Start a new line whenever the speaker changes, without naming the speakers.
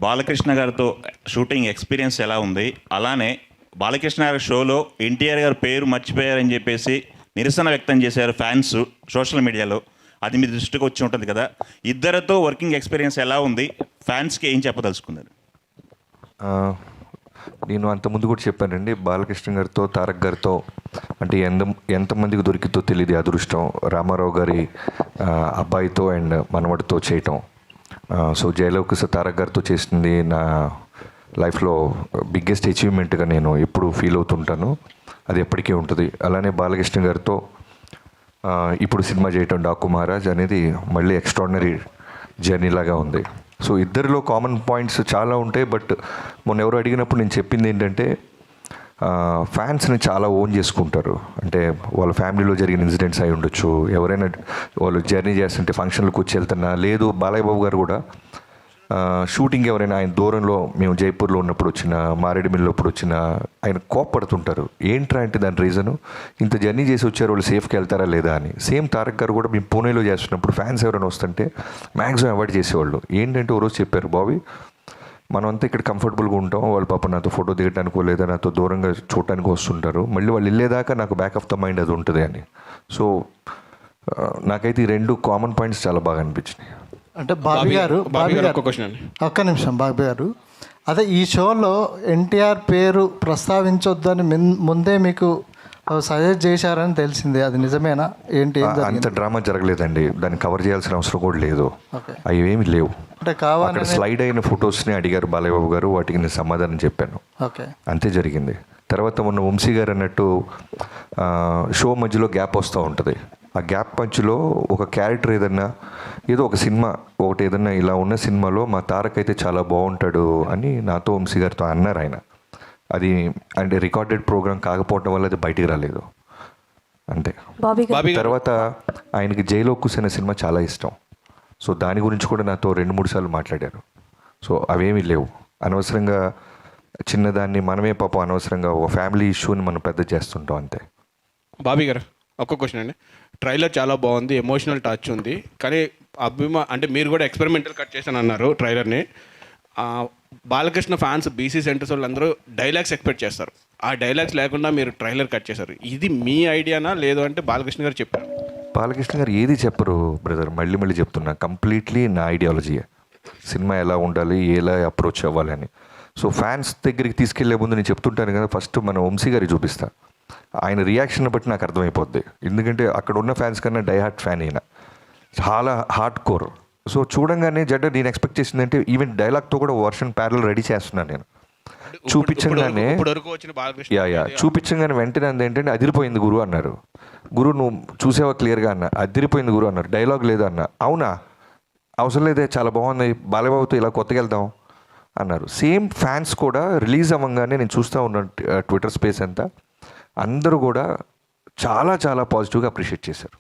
బాలకృష్ణ గారితో shooting experience ఎలా ఉంది? అలానే బాలకృష్ణ గారి షోలో ఎన్టీఆర్ గారి పేరు మర్చిపోయారని చెప్పేసి నిరసన వ్యక్తం చేశారు ఫ్యాన్స్ సోషల్ మీడియాలో. అది మీ దృష్టికి వచ్చి ఉంటుంది కదా, ఇద్దరితో వర్కింగ్ ఎక్స్పీరియన్స్ ఎలా ఉంది? ఫ్యాన్స్కి ఏం చెప్పదలుచుకున్నారు?
నేను అంతకుముందు కూడా చెప్పానండి, బాలకృష్ణ గారితో తారక్ గారితో అంటే ఎంతమందికి దొరికితో తెలియదు అదృష్టం. రామారావు గారి అబ్బాయితో అండ్ మనవడితో చేయటం. సో జయలవకుశ తారక్ గారితో చేసింది నా లైఫ్లో బిగ్గెస్ట్ అచీవ్మెంట్గా నేను ఎప్పుడు ఫీల్ అవుతుంటాను. అది ఎప్పటికీ ఉంటుంది. అలానే బాలకృష్ణ గారితో ఇప్పుడు సినిమా చేయటం డాకు మహారాజ్ అనేది మళ్ళీ ఎక్స్ట్రాడినరీ జర్నీ లాగా ఉంది. సో ఇద్దరిలో కామన్ పాయింట్స్ చాలా ఉంటాయి. బట్ మొన్న ఎవరు అడిగినప్పుడు నేను చెప్పింది ఏంటంటే, ఫ్యాన్స్ని చాలా ఓన్ చేసుకుంటారు. అంటే వాళ్ళ ఫ్యామిలీలో జరిగిన ఇన్సిడెంట్స్ అయి ఉండొచ్చు, ఎవరైనా వాళ్ళు జర్నీ చేస్తుంటే ఫంక్షన్లకు వచ్చి వెళ్తున్నా, లేదు బాలయ్య బాబు గారు కూడా షూటింగ్ ఎవరైనా ఆయన దూరంలో మేము జైపూర్లో ఉన్నప్పుడు వచ్చిన, మారేడుమిల్లి అప్పుడు వచ్చిన ఆయన కోప్పడుతుంటారు. ఏంట్రా అంటే దాని రీజను, ఇంత జర్నీ చేసి వచ్చారు వాళ్ళు సేఫ్కి వెళ్తారా లేదా అని. సేమ్ తారక్ గారు కూడా మేము పూణేలో చేస్తున్నప్పుడు ఫ్యాన్స్ ఎవరైనా వస్తుంటే మ్యాక్సిమం అవాయిడ్ చేసేవాళ్ళు. ఏంటంటే ఓ రోజు చెప్పారు, బాబీ మనం అంతా ఇక్కడ కంఫర్టబుల్గా ఉంటాం, వాళ్ళు పాప నాతో ఫోటో దిగడానికో లేదా నాతో దూరంగా చూడటానికి వస్తుంటారు, మళ్ళీ వాళ్ళు వెళ్ళేదాకా నాకు బ్యాక్ ఆఫ్ ద మైండ్ అది ఉంటుంది అని. సో నాకైతే ఈ రెండు కామన్ పాయింట్స్ చాలా బాగా అనిపించినాయి.
అంటే బాబీ గారు ఒక్క నిమిషం, బాబీ గారు అదే ఈ షోలో ఎన్టీఆర్ పేరు ప్రస్తావించొద్దని ముందే మీకు సజెస్ట్ చేశారని తెలిసింది, అది నిజమేనా? ఏంటి?
అంత డ్రామా జరగలేదండి, దాన్ని కవర్ చేయాల్సిన అవసరం కూడా లేదు. అవి ఏమి లేవు.
అంటే కావాలి
స్లైడ్ అయిన ఫొటోస్ని అడిగారు బాలయ్య బాబు గారు, వాటికి నేను సమాధానం చెప్పాను.
ఓకే,
అంతే జరిగింది. తర్వాత మొన్న వంశీ గారు అన్నట్టు షో మధ్యలో గ్యాప్ వస్తూ ఉంటుంది. ఆ గ్యాప్ మధ్యలో ఒక క్యారెక్టర్ ఏదన్నా ఏదో ఒక సినిమా ఒకటి ఏదన్నా ఇలా ఉన్న సినిమాలో మా తారక్ అయితే చాలా బాగుంటాడు అని నాతో వంశీ గారితో అన్నారు ఆయన. అది అంటే రికార్డెడ్ ప్రోగ్రామ్ కాకపోవడం వల్ల అది బయటికి రాలేదు అంతే. తర్వాత ఆయనకి జైలో కూసిన సినిమా చాలా ఇష్టం. సో దాని గురించి కూడా నాతో 2-3 సార్లు మాట్లాడారు. సో అవేమీ లేవు. అనవసరంగా చిన్నదాన్ని మనమే పాపం అనవసరంగా ఒక ఫ్యామిలీ ఇష్యూని మనం పెద్ద చేస్తుంటాం అంతే.
బాబీ గారు ఒక్క క్వశ్చన్ అండి. ట్రైలర్ చాలా బాగుంది, ఎమోషనల్ టచ్ ఉంది, కానీ అంటే మీరు కూడా ఎక్స్పెరిమెంటల్ కట్ చేశాను అన్నారు ట్రైలర్ని. బాలకృష్ణ ఫ్యాన్స్ బీసీ సెంటర్స్ వాళ్ళందరూ డైలాగ్స్ ఎక్స్పెక్ట్ చేస్తారు. ఆ డైలాగ్స్ లేకుండా మీరు ట్రైలర్ కట్ చేశారు. ఇది మీ ఐడియానా లేదు అంటే బాలకృష్ణ గారు చెప్పారు?
బాలకృష్ణ గారు ఏది చెప్పరు బ్రదర్, మళ్ళీ చెప్తున్నా, కంప్లీట్లీ నా ఐడియాలజీయే. సినిమా ఎలా ఉండాలి, ఎలా అప్రోచ్ అవ్వాలి అని. సో ఫ్యాన్స్ దగ్గరికి తీసుకెళ్లే ముందు నేను చెప్తుంటాను కదా, ఫస్ట్ మన వంశీ గారికి చూపిస్తా. ఆయన రియాక్షన్ బట్టి నాకు అర్థమైపోద్ది. ఎందుకంటే అక్కడ ఉన్న ఫ్యాన్స్ కన్నా డై హార్ట్ ఫ్యాన్ అయినా, చాలా హార్డ్ కోర్. సో చూడంగానే నేను ఎక్స్పెక్ట్ చేసిందంటే ఈవెన్ డైలాగ్తో కూడా వర్షన్ ప్యారల్ రెడీ చేస్తున్నాను నేను. చూపించగానే చూపించగానే వెంటనే ఏంటంటే అదిరిపోయింది గురు అన్నారు. గురు నువ్వు చూసేవా క్లియర్గా అన్న, అదిరిపోయింది గురు అన్నారు. డైలాగ్ లేదు అన్న, అవునా అవసరం లేదే చాలా బాగుంది, బాలయ్యబాబుతో ఇలా కొత్తగా వెళ్దాం అన్నారు. సేమ్ ఫ్యాన్స్ కూడా రిలీజ్ అవ్వగానే నేను చూస్తూ ఉన్నాను ట్విట్టర్ స్పేస్ అంతా, అందరూ కూడా చాలా పాజిటివ్గా అప్రిషియేట్ చేశారు.